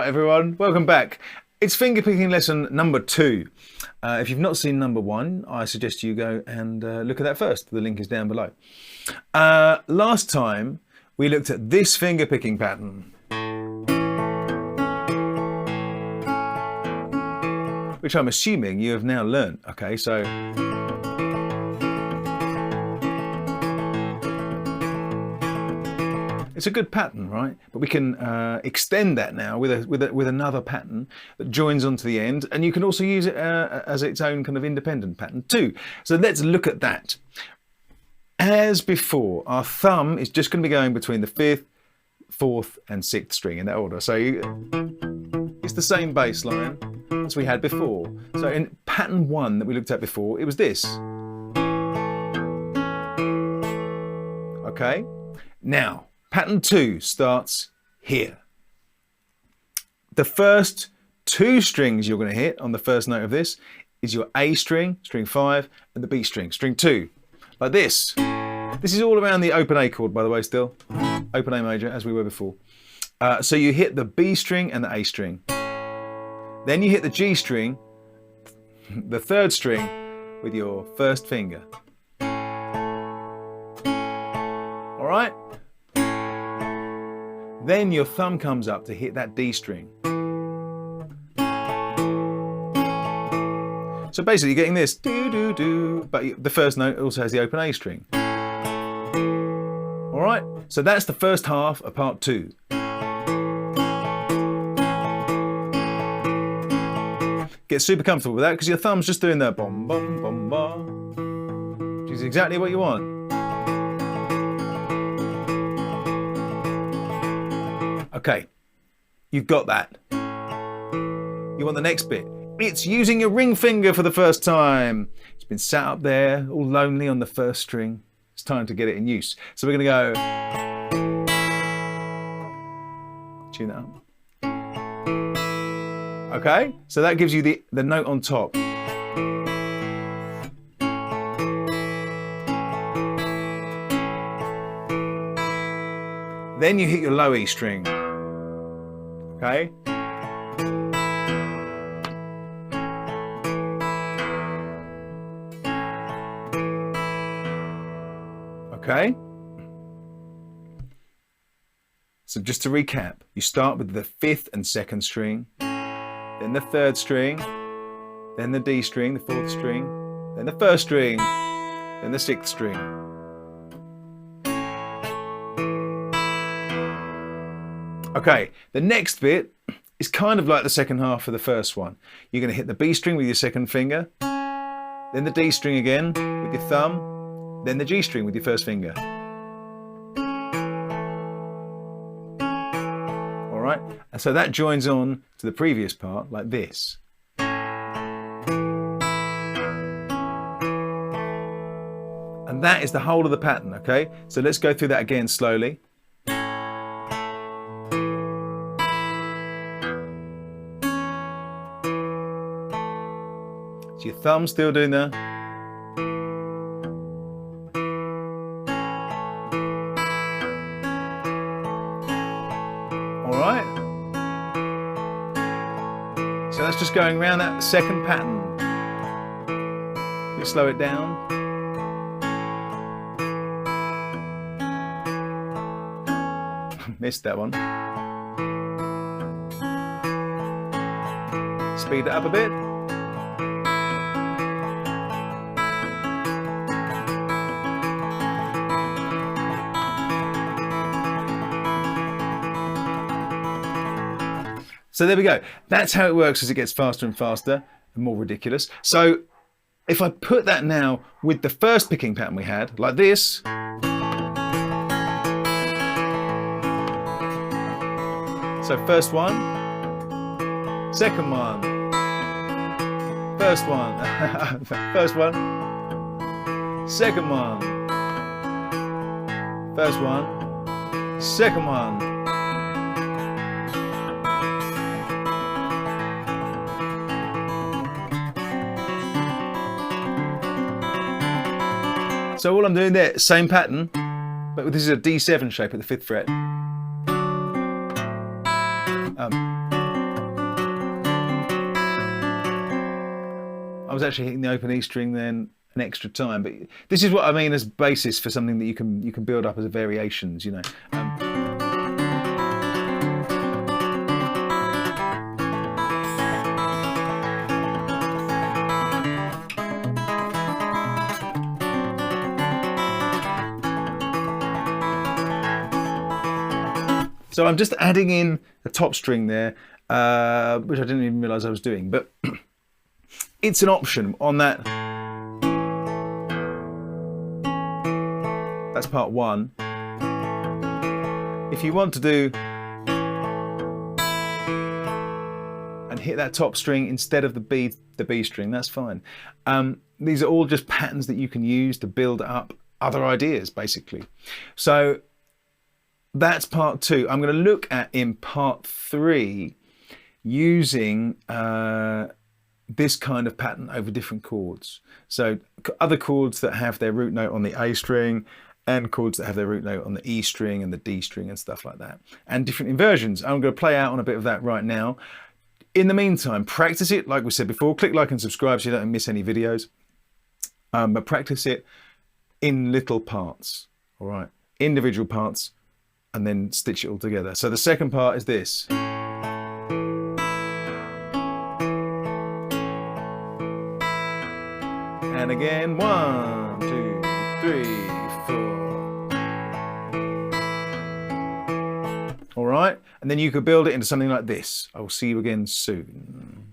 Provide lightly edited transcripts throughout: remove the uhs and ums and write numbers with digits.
Right everyone, welcome back. It's fingerpicking lesson number 2. If you've not seen number 1, I suggest you go and look at that first. The link is down below. Last time we looked at this fingerpicking pattern, which I'm assuming you have now learnt. Okay, so it's a good pattern, right? But we can extend that now with another pattern that joins onto the end, and you can also use it as its own kind of independent pattern too. So let's look at that. As before, our thumb is just going to be going between the 5th, 4th, and 6th string in that order. So it's the same bass line as we had before. So in pattern 1 that we looked at before, it was this. Okay, now pattern 2 starts here. The first 2 strings you're going to hit on the first note of this is your A string, string 5, and the B string, string 2, like this. This is all around the open A chord, by the way, still. Open A major, as we were before. So you hit the B string and the A string. Then you hit the G string, the 3rd string, with your first finger. All right? Then your thumb comes up to hit that D string. So basically you're getting this do-do-do, but the first note also has the open A string. All right, so that's the first half of part 2. Get super comfortable with that because your thumb's just doing the bom bom bom bom, which is exactly what you want. Okay, you've got that. You want the next bit. It's using your ring finger for the first time. It's been sat up there, all lonely on the first string. It's time to get it in use. So we're going to go. Tune that up. Okay, so that gives you the note on top. Then you hit your low E string. Okay. Okay. So just to recap, you start with the 5th and 2nd string, then the 3rd string, then the D string, the 4th string, then the 1st string, then the 6th string. Okay, the next bit is kind of like the second half of the first one. You're going to hit the B string with your 2nd finger, then the D string again with your thumb, then the G string with your 1st finger. All right, and so that joins on to the previous part like this. And that is the whole of the pattern, okay? So let's go through that again slowly. So your thumb still doing the. Alright, so that's just going around that second pattern. Let's slow it down. Missed that one. Speed it up a bit. So there we go. That's how it works as it gets faster and faster and more ridiculous. So if I put that now with the first picking pattern we had, like this. So first one, second one, first one, first one, second one, first one, second one. So all I'm doing there, same pattern, but this is a D7 shape at the 5th fret. I was actually hitting the open E string then an extra time. But this is what I mean as basis for something that you can build up as a variations, you know. So I'm just adding in a top string there, which I didn't even realize I was doing, but it's an option on that. That's part one. If you want to do and hit that top string instead of the B string, that's fine. These are all just patterns that you can use to build up other ideas, basically. So that's part two. I'm going to look at in part three using this kind of pattern over different chords. So other chords that have their root note on the A string and chords that have their root note on the E string and the D string and stuff like that. And different inversions. I'm going to play out on a bit of that right now. In the meantime, practice it like we said before. Click like and subscribe so you don't miss any videos. But practice it in little parts, all right? Individual parts, and then stitch it all together. So the second part is this. And again, 1, 2, 3, 4. All right, and then you could build it into something like this. I will see you again soon.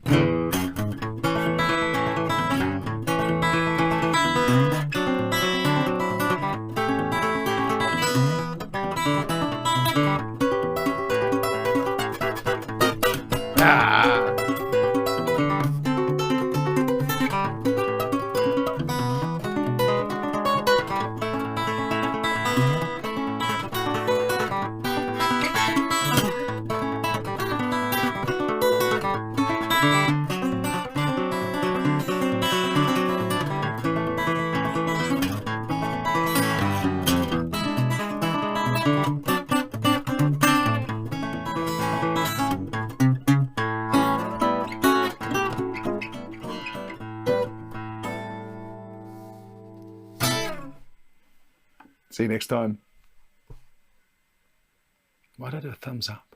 See you next time. Why don't I do a thumbs up?